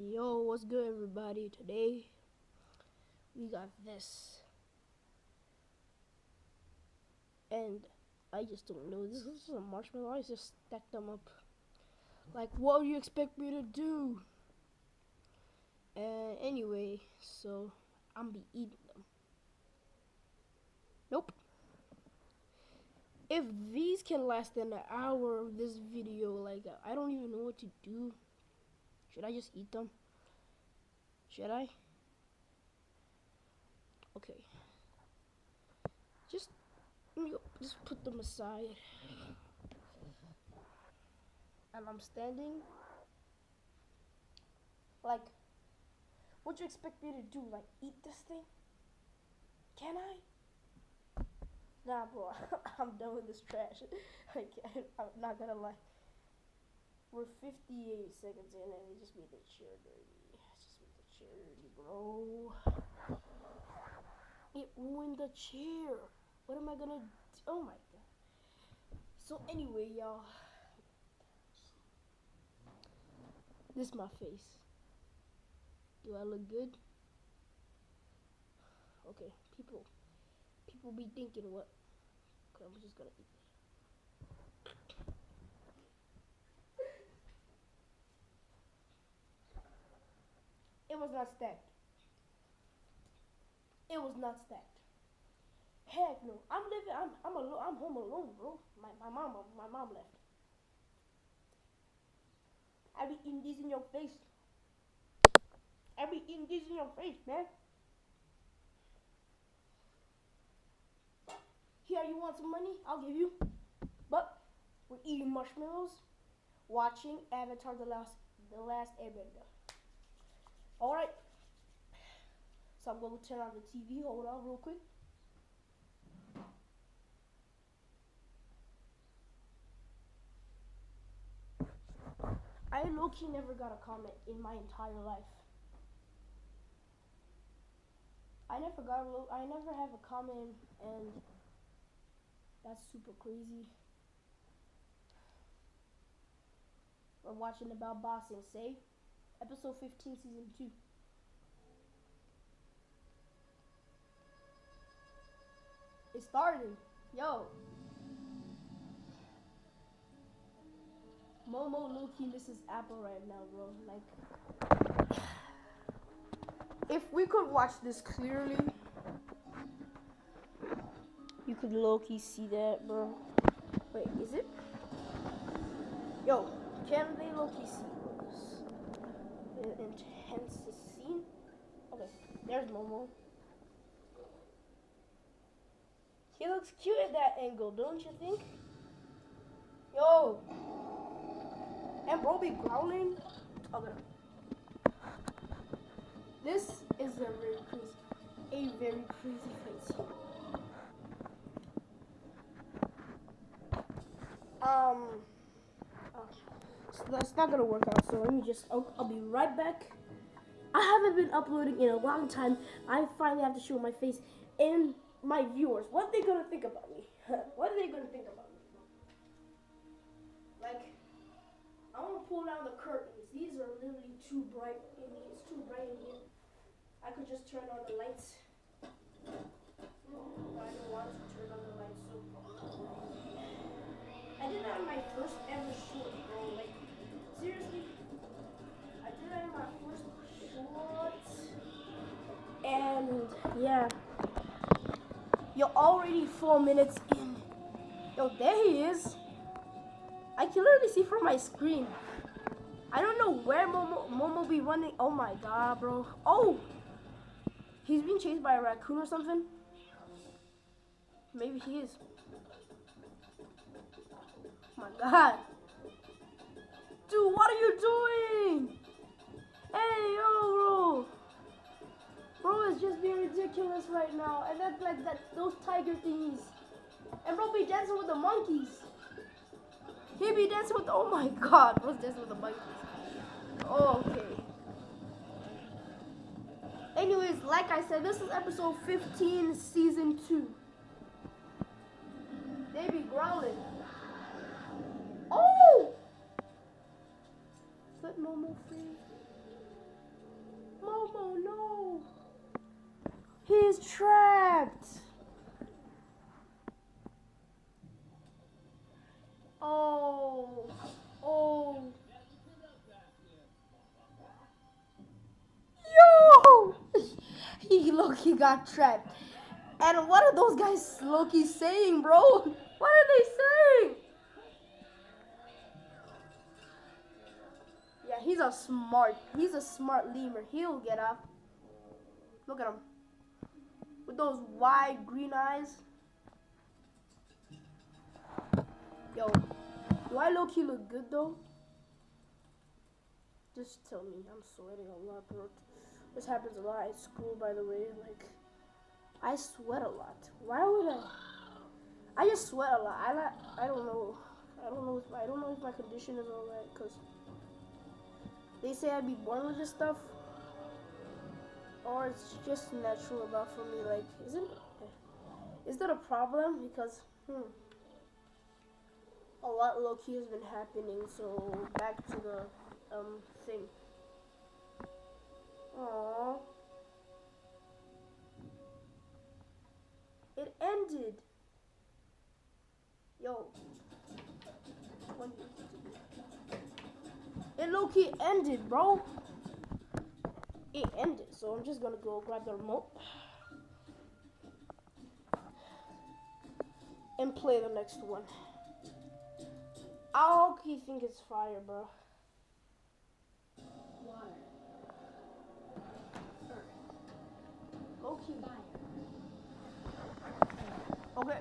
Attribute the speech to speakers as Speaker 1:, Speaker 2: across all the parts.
Speaker 1: Yo, what's good, everybody? Today we got this, and I just don't know. This is a marshmallow. I just stacked them up. Like, what do you expect me to do? And anyway, so I'm be eating them. Nope. If these can last an hour of this video, like I don't even know what to do. Should I just eat them? Should I? Okay. Just just put them aside. And I'm standing. Like, what you expect me to do? Like, eat this thing? Can I? Nah, bro. I'm done with this trash. I can't. I'm not gonna lie. We're 58 seconds in, and it just made the chair dirty. It just made the chair dirty, bro. It ruined the chair. What am I gonna do? Oh my god. So anyway, y'all. This is my face. Do I look good? Okay, people be thinking what? Okay, I'm just gonna eat this. It was not stacked. It was not stacked. Heck no. I'm living. I'm alone. I'm home alone, bro. My mom left. I be eating these in your face. I be eating these in your face, man. Here, you want some money? I'll give you. But we're eating marshmallows, watching Avatar: the last Airbender. All right. So I'm going to turn on the TV. Hold on, real quick. I low-key never got a comment in my entire life. I never have a comment, and that's super crazy. We're watching about boxing. Say, episode 15, season 2. It started. Yo. Momo low-key misses Apple right now, bro. Like, if we could watch this clearly, you could low-key see that, bro. Wait, is it? Yo, can they low-key see this? The intense scene? Okay, there's Momo. He looks cute at that angle, don't you think? Yo! And bro be growling? Okay. This is a very crazy face. So that's not gonna work out, so let me just, I'll be right back. I haven't been uploading in a long time. I finally have to show my face and my viewers. What are they gonna think about me? What are they gonna think about me? Like, I wanna pull down the curtains. These are literally too bright in here. It's too bright in here. I could just turn on the lights. But I don't want to turn on the lights, so I did that in my first ever short, bro. Like, seriously, I did that in my first short, and yeah, you're already 4 minutes in. Yo, there he is. I can literally see from my screen. I don't know where Momo be running. Oh my god, bro. Oh, he's being chased by a raccoon or something. Maybe he is. Oh my god. Dude, what are you doing? Hey, yo, bro. Bro is just being ridiculous right now. And that's like those tiger thingies. And bro be dancing with the monkeys. He be dancing with the, oh my god. Bro's dancing with the monkeys. Oh, okay. Anyways, like I said, this is episode 15, season 2. They be growling. Oh! Flip normal free. Loki got trapped. And what are those guys Loki saying, bro? What are they saying? Yeah, he's a smart lemur. He'll get up. Look at him. With those wide green eyes. Yo, do I low-key look good though? Just tell me. I'm sweating a lot, bro. This happens a lot at school, by the way. Like, I sweat a lot. Why would I? I just sweat a lot. I don't know. I don't know if my condition is alright, cause they say I'd be born with this stuff, or it's just natural enough for me. Like, is that a problem? Because a lot low-key has been happening. So back to the thing. Aww. It ended. Yo. It low-key ended, bro. It ended. So I'm just gonna go grab the remote and play the next one. I low-key think it's fire, bro.
Speaker 2: Water. Earth.
Speaker 1: Low-key.
Speaker 2: Fire.
Speaker 1: Okay.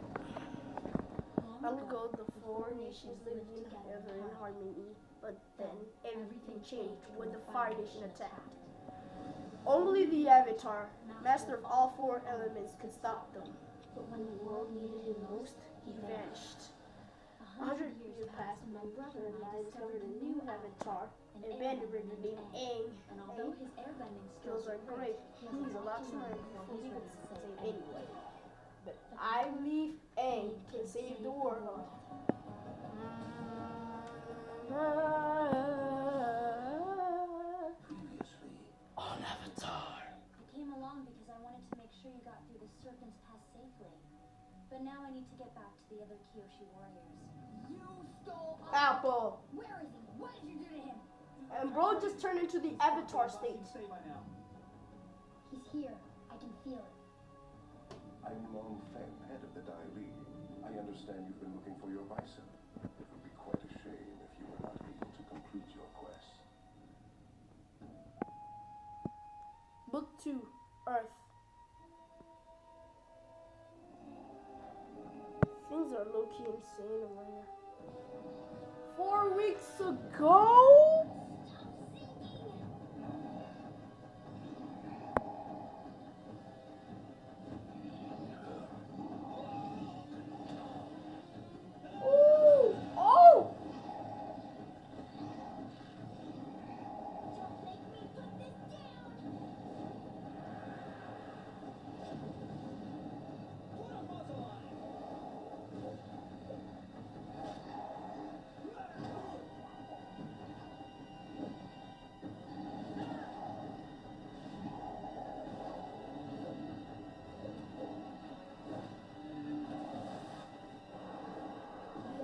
Speaker 1: I'm gonna go the 4 nations living together in harmony, but then everything changed when the Fire Nation attacked. Only the Avatar, master of all 4 elements, could stop them. But when the world needed him most, he vanished. 100 years passed, and my brother and I discovered a new Avatar, Airbender named Aang.
Speaker 2: And although his airbending
Speaker 1: Skills are great, he's a lot smarter before he could save anyone. But I believe Aang can save the world.
Speaker 3: Previously on Avatar.
Speaker 2: I came along because I wanted to make sure you got through the Serpent's Pass safely. But now I need to get back to the other Kyoshi warriors.
Speaker 4: You stole
Speaker 1: Apple.
Speaker 4: Where is he? What did you do to him?
Speaker 1: And bro just turned into the Avatar state.
Speaker 4: He's here. I can feel it.
Speaker 5: I'm Long Feng, head of the Dai Li. I understand you've been looking for your bison. It would be quite a shame if you were not able to complete your quest.
Speaker 1: Book 2, Earth. Things are low-key insane over here. 4 weeks ago? Ooh! Oh!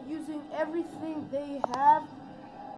Speaker 1: Using everything they have